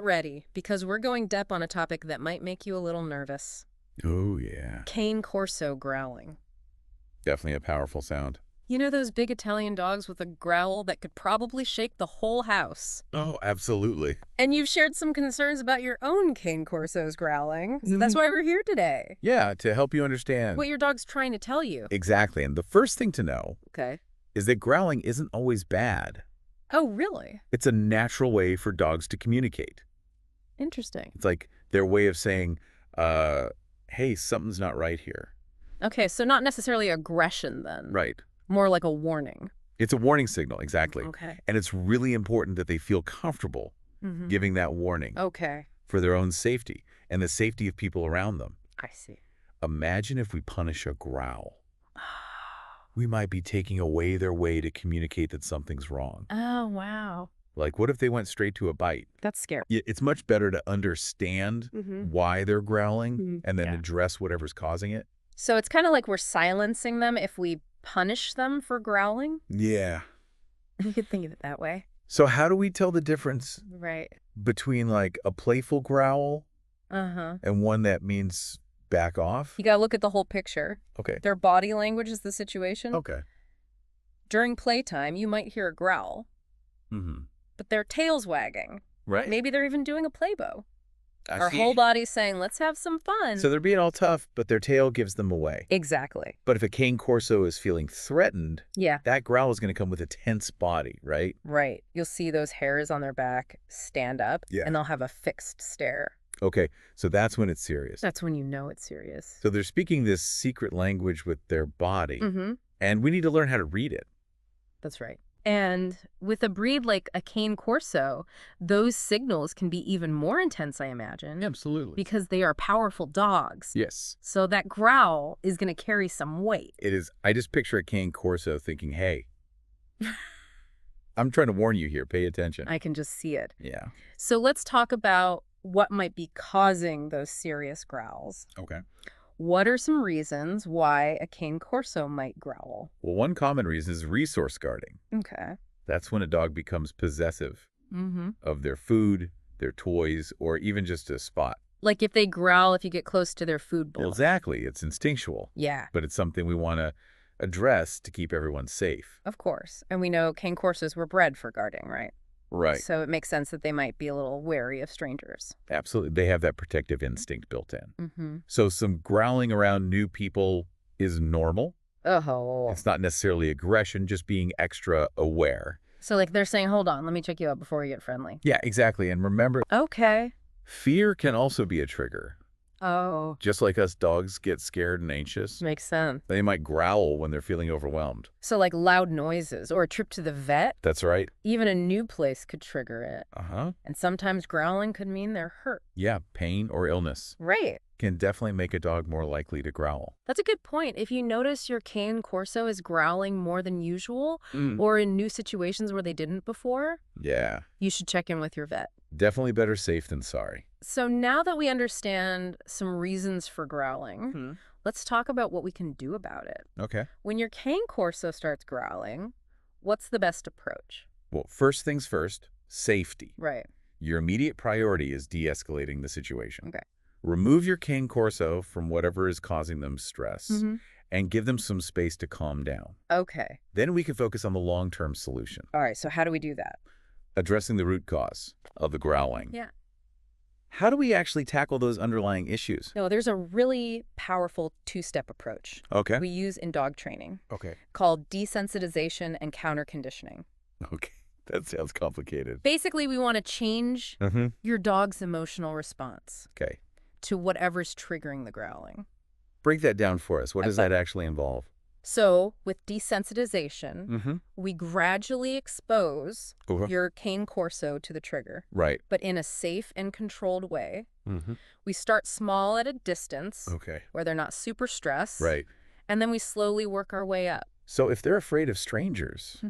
ready, because we're going deep on a topic that might make you a little nervous. Oh, yeah. Cane Corso growling. Definitely a powerful sound. You know those big Italian dogs with a growl that could probably shake the whole house? Oh, absolutely. And you've shared some concerns about your own Cane Corso's growling, so that's why we're here today. Yeah, to help you understand. What your dog's trying to tell you. Exactly. And the first thing to know is that growling isn't always bad. Oh, really? It's a natural way for dogs to communicate. Interesting. It's like their way of saying, hey, something's not right here. Okay, so not necessarily aggression then. Right. More like a warning. It's a warning signal, exactly. Okay. And it's really important that they feel comfortable giving that warning for their own safety and the safety of people around them. I see. Imagine if we punish a growl. We might be taking away their way to communicate that something's wrong. Oh, wow. Like, what if they went straight to a bite? That's scary. It's much better to understand why they're growling and then address whatever's causing it. So it's kind of like we're silencing them if we punish them for growling? Yeah. You could think of it that way. So how do we tell the difference between, like, a playful growl and one that means back off? You got to look at the whole picture. Okay. Their body language is the situation. Okay. During playtime, you might hear a growl, but their tail's wagging. Right. Maybe they're even doing a playbow. I Our see. whole body's saying, let's have some fun. So they're being all tough, but their tail gives them away. Exactly. But if a Cane Corso is feeling threatened, that growl is going to come with a tense body, right? Right. You'll see those hairs on their back stand up, and they'll have a fixed stare. Okay, so that's when it's serious. That's when you know it's serious. So they're speaking this secret language with their body, and we need to learn how to read it. That's right. And with a breed like a Cane Corso, those signals can be even more intense, I imagine. Absolutely. Because they are powerful dogs. Yes. So that growl is going to carry some weight. It is. I just picture a Cane Corso thinking, hey, I'm trying to warn you here. Pay attention. I can just see it. Yeah. So let's talk about what might be causing those serious growls. Okay. What are some reasons why a Cane Corso might growl? Well, one common reason is resource guarding. Okay. That's when a dog becomes possessive of their food, their toys, or even just a spot. Like if they growl if you get close to their food bowl. Well, exactly. It's instinctual. Yeah. But it's something we want to address to keep everyone safe. Of course. And we know Cane Corsos were bred for guarding, right? Right. So it makes sense that they might be a little wary of strangers. Absolutely. They have that protective instinct built in. So some growling around new people is normal. Oh. It's not necessarily aggression, just being extra aware. So like they're saying, hold on, let me check you out before we get friendly. Yeah, exactly. And remember, fear can also be a trigger. Oh. Just like us dogs get scared and anxious. Makes sense. They might growl when they're feeling overwhelmed. So like loud noises or a trip to the vet? That's right. Even a new place could trigger it. And sometimes growling could mean they're hurt. Yeah, pain or illness. Right. Can definitely make a dog more likely to growl. That's a good point. If you notice your Cane Corso is growling more than usual or in new situations where they didn't before, you should check in with your vet. Definitely better safe than sorry. So now that we understand some reasons for growling, let's talk about what we can do about it. Okay. When your Cane Corso starts growling, what's the best approach? Well, first things first, safety. Right. Your immediate priority is de-escalating the situation. Okay. Remove your Cane Corso from whatever is causing them stress and give them some space to calm down. Okay. Then we can focus on the long-term solution. All right, so how do we do that? Addressing the root cause of the growling. Yeah. How do we actually tackle those underlying issues? No, there's a really powerful two-step approach we use in dog training called desensitization and counter-conditioning. Okay, that sounds complicated. Basically, we want to change your dog's emotional response to whatever's triggering the growling. Break that down for us. What does that actually involve? So with desensitization, we gradually expose your Cane Corso to the trigger. Right. But in a safe and controlled way. We start small at a distance where they're not super stressed. Right. And then we slowly work our way up. So if they're afraid of strangers,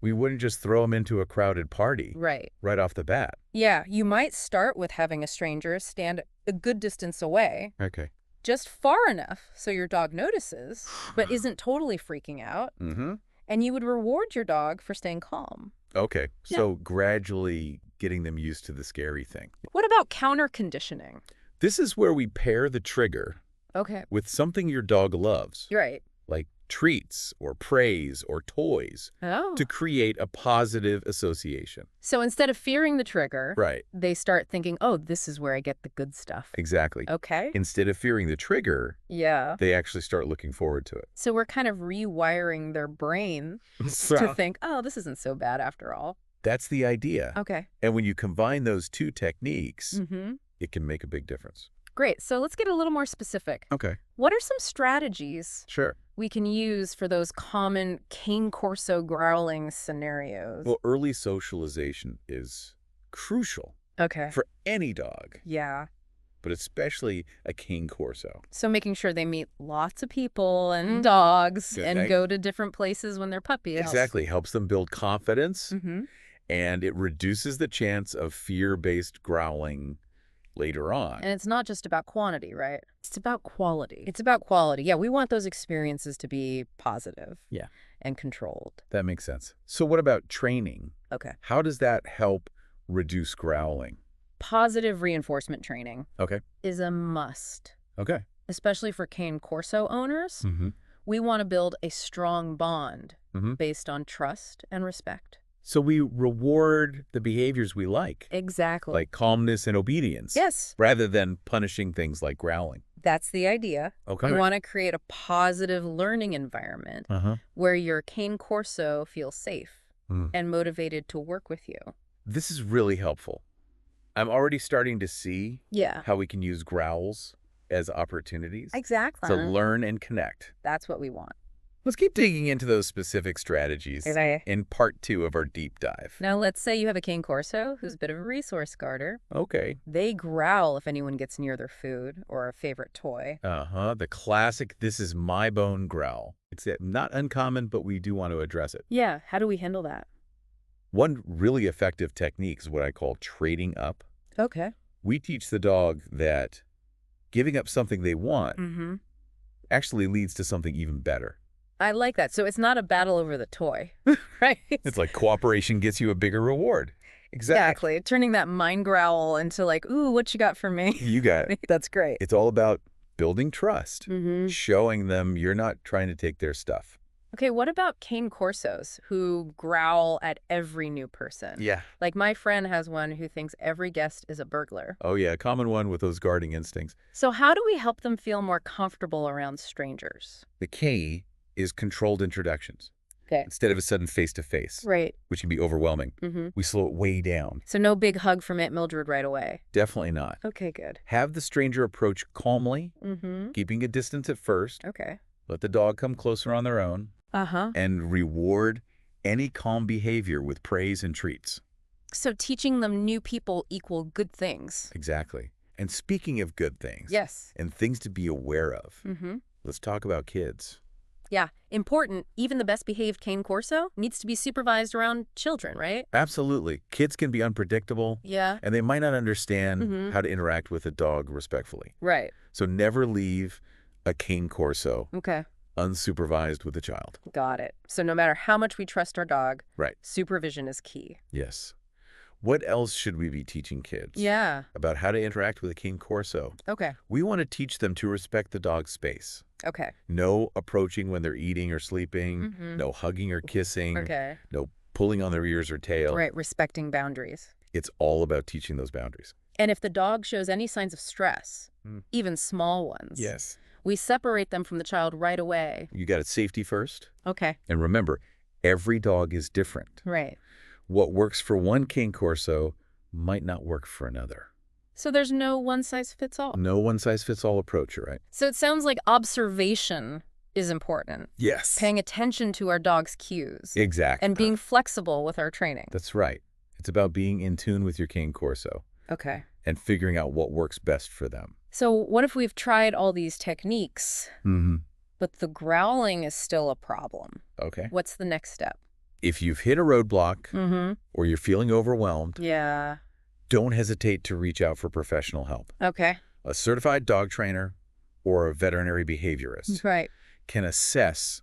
we wouldn't just throw them into a crowded party right off the bat. Yeah, you might start with having a stranger stand a good distance away. Okay. Just far enough so your dog notices, but isn't totally freaking out. And you would reward your dog for staying calm. Okay. So gradually getting them used to the scary thing. What about counter conditioning? This is where we pair the trigger with something your dog loves. Right. Like treats or praise or toys to create a positive association. So instead of fearing the trigger, they start thinking, oh, this is where I get the good stuff. Exactly. Okay. Instead of fearing the trigger, they actually start looking forward to it. So we're kind of rewiring their brain to think, oh, this isn't so bad after all. That's the idea. Okay. And when you combine those two techniques, it can make a big difference. Great. So let's get a little more specific. Okay. What are some strategies we can use for those common Cane Corso growling scenarios? Well, early socialization is crucial for any dog. Yeah. But especially a Cane Corso. So making sure they meet lots of people and dogs and go to different places when they're puppies. Exactly. Helps them build confidence. And it reduces the chance of fear-based growling later on. And it's not just about quantity, right? It's about quality. It's about quality. Yeah, we want those experiences to be positive and controlled. That makes sense. So what about training? Okay. How does that help reduce growling? Positive reinforcement training is a must. Okay. Especially for Cane Corso owners. We want to build a strong bond based on trust and respect. So we reward the behaviors we like. Exactly. Like calmness and obedience. Yes. Rather than punishing things like growling. That's the idea. Okay. We want to create a positive learning environment where your Cane Corso feels safe and motivated to work with you. This is really helpful. I'm already starting to see how we can use growls as opportunities to learn and connect. That's what we want. Let's keep digging into those specific strategies in part 2 of our deep dive. Now, let's say you have a Cane Corso who's a bit of a resource guarder. Okay. They growl if anyone gets near their food or a favorite toy. The classic, this is my bone growl. It's not uncommon, but we do want to address it. Yeah. How do we handle that? One really effective technique is what I call trading up. Okay. We teach the dog that giving up something they want actually leads to something even better. I like that. So it's not a battle over the toy, right? It's like cooperation gets you a bigger reward. Exactly. Turning that mind growl into like, ooh, what you got for me? You got it. That's great. It's all about building trust, showing them you're not trying to take their stuff. Okay, what about Cane Corsos who growl at every new person? Yeah. Like my friend has one who thinks every guest is a burglar. Oh, yeah, a common one with those guarding instincts. So how do we help them feel more comfortable around strangers? The key is controlled introductions. Okay. Instead of a sudden face-to-face, which can be overwhelming, we slow it way down. So no big hug from Aunt Mildred right away? Definitely not. Okay, good. Have the stranger approach calmly, keeping a distance at first. Okay. Let the dog come closer on their own. And reward any calm behavior with praise and treats. So teaching them new people equal good things. Exactly. And speaking of good things. Yes. And things to be aware of. Let's talk about kids. Yeah, important. Even the best behaved Cane Corso needs to be supervised around children, right? Absolutely. Kids can be unpredictable. Yeah. And they might not understand how to interact with a dog respectfully. Right. So never leave a Cane Corso unsupervised with a child. Got it. So no matter how much we trust our dog, right, supervision is key. Yes. What else should we be teaching kids? Yeah. About how to interact with a Cane Corso. Okay. We want to teach them to respect the dog's space. Okay. No approaching when they're eating or sleeping. No hugging or kissing. Okay. No pulling on their ears or tail. Right, respecting boundaries. It's all about teaching those boundaries. And if the dog shows any signs of stress, even small ones, we separate them from the child right away. You got it safety first. Okay. And remember, every dog is different. Right. What works for one Cane Corso might not work for another. So there's no one-size-fits-all? No one-size-fits-all approach, you're right. So it sounds like observation is important. Yes. Paying attention to our dog's cues. Exactly. And being flexible with our training. That's right. It's about being in tune with your Cane Corso. Okay. And figuring out what works best for them. So what if we've tried all these techniques, but the growling is still a problem? Okay. What's the next step? If you've hit a roadblock or you're feeling overwhelmed, don't hesitate to reach out for professional help. Okay. A certified dog trainer or a veterinary behaviorist can assess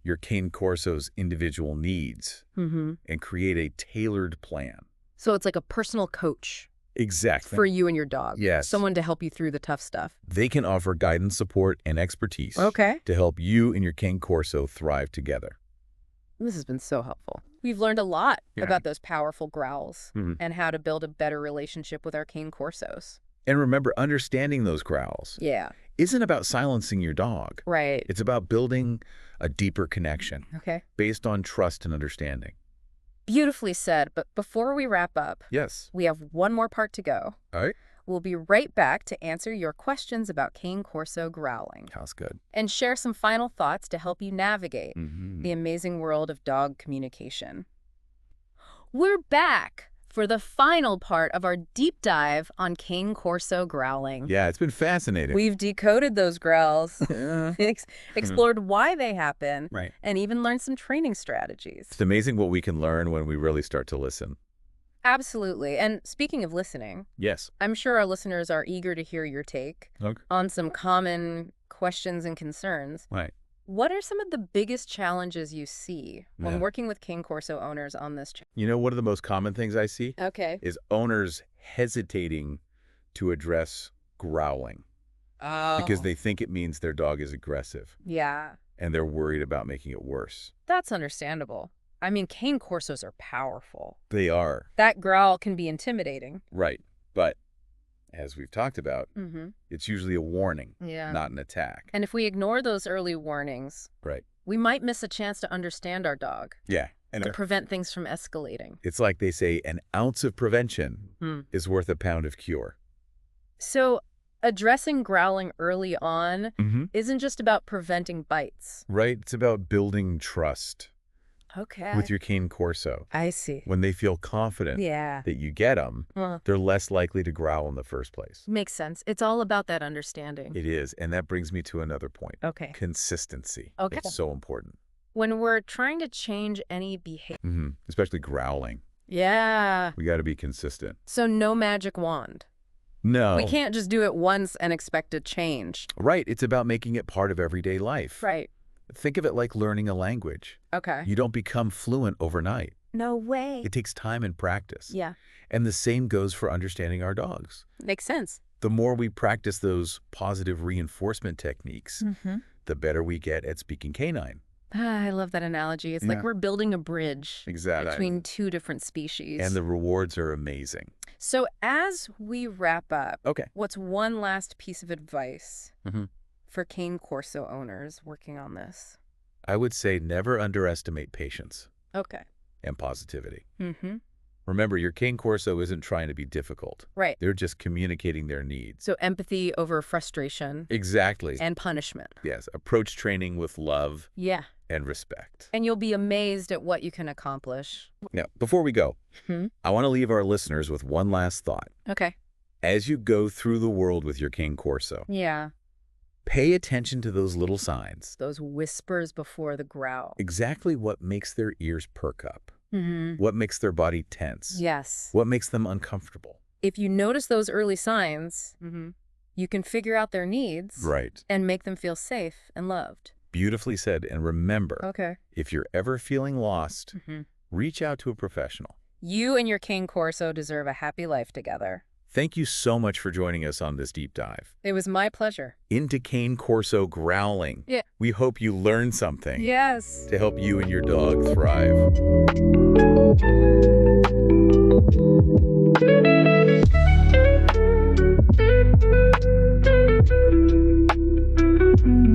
your Cane Corso's individual needs and create a tailored plan. So it's like a personal coach. Exactly. For you and your dog. Yes. Someone to help you through the tough stuff. They can offer guidance, support, and expertise to help you and your Cane Corso thrive together. This has been so helpful. We've learned a lot about those powerful growls and how to build a better relationship with our Cane Corsos. And remember, understanding those growls isn't about silencing your dog. Right. It's about building a deeper connection based on trust and understanding. Beautifully said, but before we wrap up, we have one more part to go. All right. We'll be right back to answer your questions about Cane Corso growling. Sounds good. And share some final thoughts to help you navigate the amazing world of dog communication. We're back for the final part of our deep dive on Cane Corso growling. Yeah, it's been fascinating. We've decoded those growls, explored why they happen, and even learned some training strategies. It's amazing what we can learn when we really start to listen. Absolutely. And speaking of listening, I'm sure our listeners are eager to hear your take on some common questions and concerns. What are some of the biggest challenges you see when working with Cane Corso owners on this channel? You know, one of the most common things I see is owners hesitating to address growling because they think it means their dog is aggressive. And they're worried about making it worse. That's understandable. I mean, Cane Corsos are powerful. They are. That growl can be intimidating. Right. But as we've talked about, it's usually a warning, not an attack. And if we ignore those early warnings, we might miss a chance to understand our dog. And to prevent things from escalating. It's like they say, an ounce of prevention is worth a pound of cure. So addressing growling early on isn't just about preventing bites. Right. It's about building trust. With your Cane Corso. I see. When they feel confident that you get them, they're less likely to growl in the first place. Makes sense. It's all about that understanding. It is. And that brings me to another point. Consistency. It's so important. When we're trying to change any behavior. Especially growling. We got to be consistent. So no magic wand. No. We can't just do it once and expect a change. Right. It's about making it part of everyday life. Right. Think of it like learning a language. You don't become fluent overnight. No way. It takes time and practice. And the same goes for understanding our dogs. Makes sense. The more we practice those positive reinforcement techniques, the better we get at speaking canine. I love that analogy. It's like we're building a bridge between two different species. And the rewards are amazing. So as we wrap up, what's one last piece of advice for Cane Corso owners working on this? I would say never underestimate patience. And positivity. Remember, your Cane Corso isn't trying to be difficult. They're just communicating their needs. So empathy over frustration. Exactly. And punishment. Yes. Approach training with love. And respect. And you'll be amazed at what you can accomplish. Now, before we go, I want to leave our listeners with one last thought. As you go through the world with your Cane Corso. Pay attention to those little signs. Those whispers before the growl. Exactly what makes their ears perk up. What makes their body tense. What makes them uncomfortable. If you notice those early signs, you can figure out their needs. And make them feel safe and loved. Beautifully said. And remember, if you're ever feeling lost, reach out to a professional. You and your Cane Corso deserve a happy life together. Thank you so much for joining us on this deep dive. It was my pleasure. Into Cane Corso growling. We hope you learned something. To help you and your dog thrive.